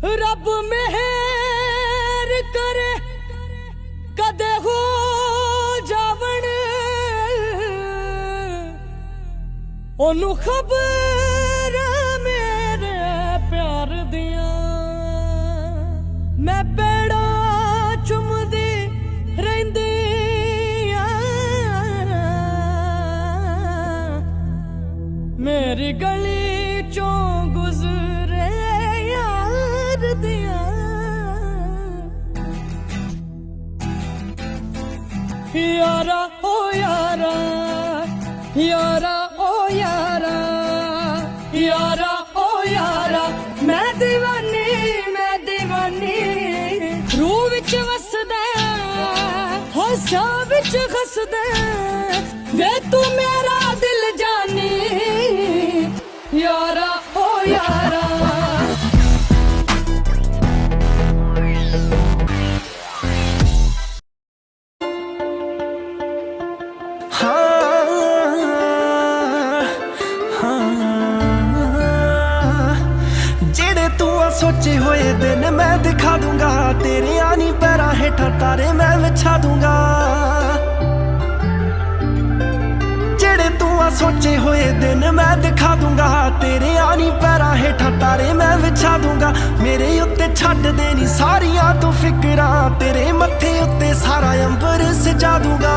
रब मेहर करे कदे हो जावण ओनू खबर मेरे प्यार दिया मैं पेड़ा चुमदी रहिंदी मेरी गली चों गुजरे यार दिया यारा ओ यारा यारा ओ यारा यारा ओ यारा मैं दीवानी रूह विच वसदा होशा विच खसदा वे तू मेरा दिल जानी यारा ओ यारा जेड़े तू सोचे हुए दिन मैं दिखा दूंगा तेरे आनी पैरा हेठा तारे मैं बिछा दूंगा जेड़े तू सोचे हुए दिन मैं दिखा दूंगा तेरे आनी पैरा हेठा तारे मैं बिछा दूंगा मेरे उत्ते छड्ड देनी सारियां तू फिकरां तेरे मत्थे उत्ते सारा अंबर सजा दूंगा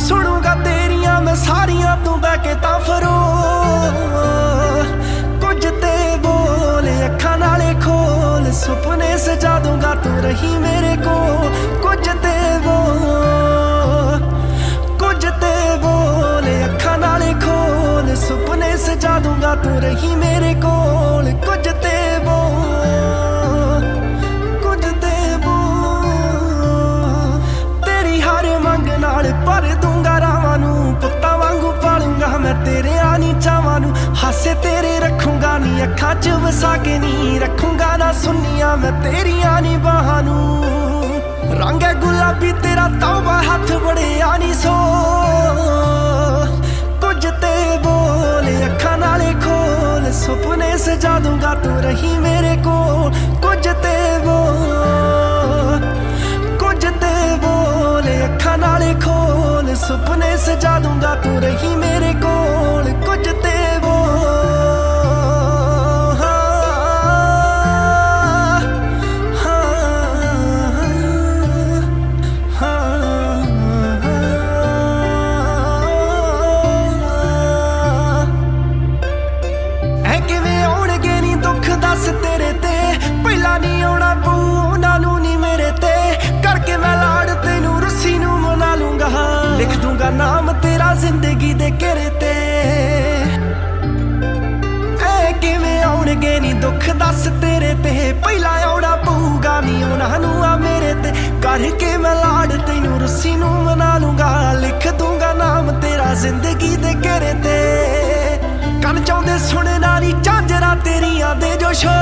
सुनूंगा तेरियां मैं सारियां तू बह के तां फरो कुछ ते बोल अखां नाले खोल सुपने सजा दूंगा तू रही मेरे को कुछ ते बोल अखां नाले खोल सुपने सजा दूंगा तू रही मेरे कोल कुछ ते बोल तेरी हर मंग नाल भर दूंगा रावां नूं पुत्तां वांगू पालूंगा मैं तेरे आनी चावां नूं हासे तेरे रखूंगा नी अखां च वसा के नी रखूंगा ना सुनिया मैं तेरियां नी बाहां नूं रंग है गुलाबी तेरा तौबा हाथ बड़े आनी सो कुछ ते बोल अखां नाले खोल सुपने सजा दूंगा तू रही मेरे कोल कुछ ते बोल अखां नाले खोल सुपने सजा दूंगा तू रही मेरे कोल कुछ ते तेरे ते पहला नहीं आना पऊ नानू नी मेरे ते करके मैं लाड़ तेनू रुस्सी नू मना लूंगा लिख दूंगा नाम तेरा जिंदगी दे घेरे ते किवें आउणगे नी दुख दस तेरे ते पहला आउणा पऊगा नी उन्हां नू आ मेरे ते करके मैं लाड़ तेनू रुस्सी नू मना लूंगा लिख दूंगा नाम तेरा जिंदगी दे घेरे ते कन चाहुंदे सुनना नी झांजरा तेरियां दे जो शो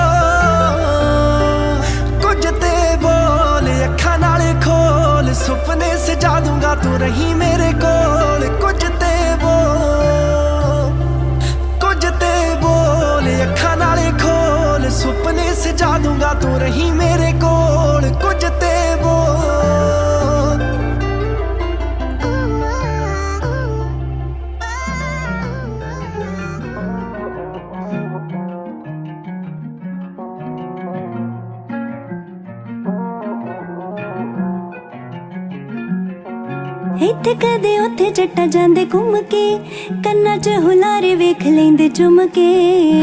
कुछ ते बोल अखां नाले खोल सुपने सजा दूंगा तू रही मेरे कोल कुछ ते बोल अखां नाले खोल सुपने सजा दूंगा तू रही मेरे कोल कुछ ते इत्थे कदे उत्थे जट्टा जांदे घूम के कन्ना च हुलारे वेख लेंदे चुम के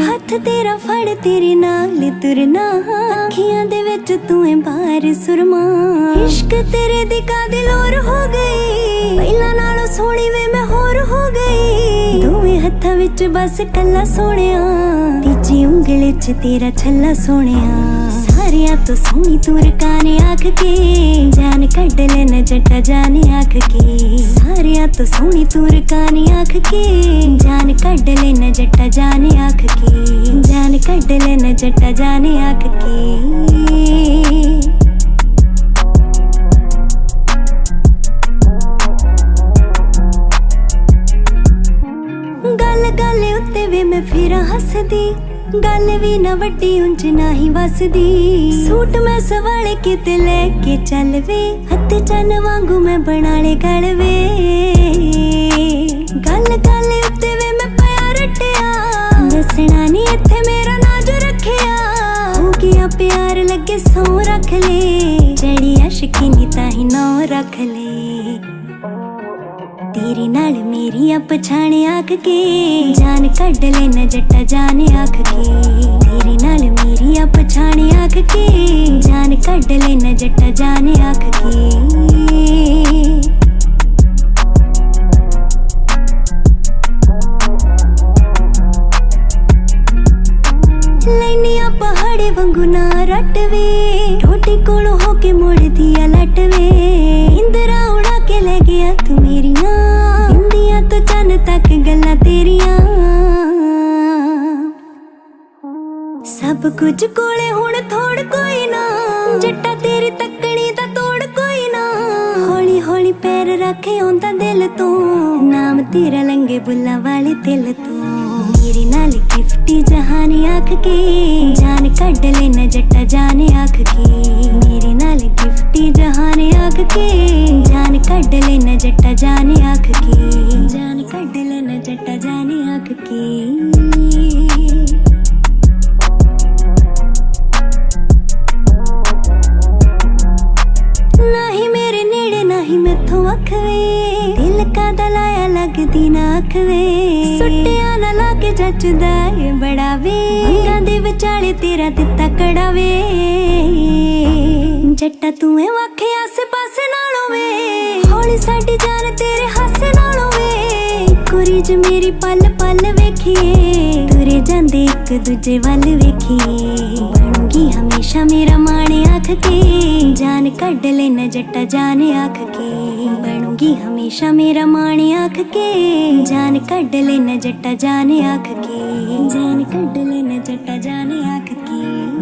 हथ तेरा फड़ तेरे नाल तुरना अखियां दे विच तू है बाहर सुरमा इश्क तेरे दी कादिल और हो गई पहला नालों सोहणी वे मैं होर हो गई दोवें हत्थां विच बस कल्ला सोहणिया तीजी उंगली च तेरा छल्ला सोहणिया सारियां तो सोहनी तू रकाने आख के जान कढ लेना जट्टा जाने आख के सारियां तो सोहनी तू रकाने आख के जान कढ लेना जट्टा जाने आख के जान कढ लेना जट्टा जाने आख के गल गल उत्ते वे मैं फिर हसदी गल भी ना वड्डी उंज ना ही वसदी सूट मैं सवाले किते लेके चल वे हत्थे चन वांगू मैं बना ले गल वे गल गल उत्ते वे मैं पाया रटिया दसना नी इत्थे मेरा नाज रखिया हो गया प्यार लगे सौ रख ले जड़ी अशकी नी ताही नौ रख ले तेरे नाल मेरी पछाणे आख के जान कढ ले न जट्टा जाने आख के तेरे नाल मेरी पछाणे आख के जान कढ ले न जट्टा जाने आख के लैनिया पहाड़े वांगू ना रटवे रोटी कोलों होके मुड़ दिया लटवे इंदरा उड़ा के ले गया तू मेरिया इंदिया तो चन तक गल्ला तेरिया सब कुछ कोले हुण थोड़ कोई ना जट्टा तेरी तकनी दा तोड़ कोई ना हौली हौली पैर रखे आंदा दिल तो नाम तेरा लंगे बुल्ला वाले दिल तो मेरे नाल गिफ्टी जहानी आख के जान कढ ले न जट्टा जाने आख के मेरे नाल गिफ्टी जहानी आख के जान कढ ले न जट्टा जाने आख के जान कढ ले न जट्टा जाने आख के नाही मेरे नेड़े नाही मैथों अखवे दिल का दलाया लगदी ना अखवे सुट्टिया ना लाके जचदा ए बड़ावे अंगां दे विचाले तेरा दिता कड़ावे जट्टा तू ए वाखे आसे पासे नालों वे हौली साडी जान तेरे हासे नालों वे कुरी ज मेरी पल पल वेखिए तुरे जांदे एक दूजे वल वेखिए बनूंगी हमेशा मेरा माणे आख के जान कढ ले न जट्टा जाने आख के बनूंगी हमेशा मेरा माणे आख के जान कढ ले न जट्टा जाने आख के जान कढ ले न जट्टा जाने आख के।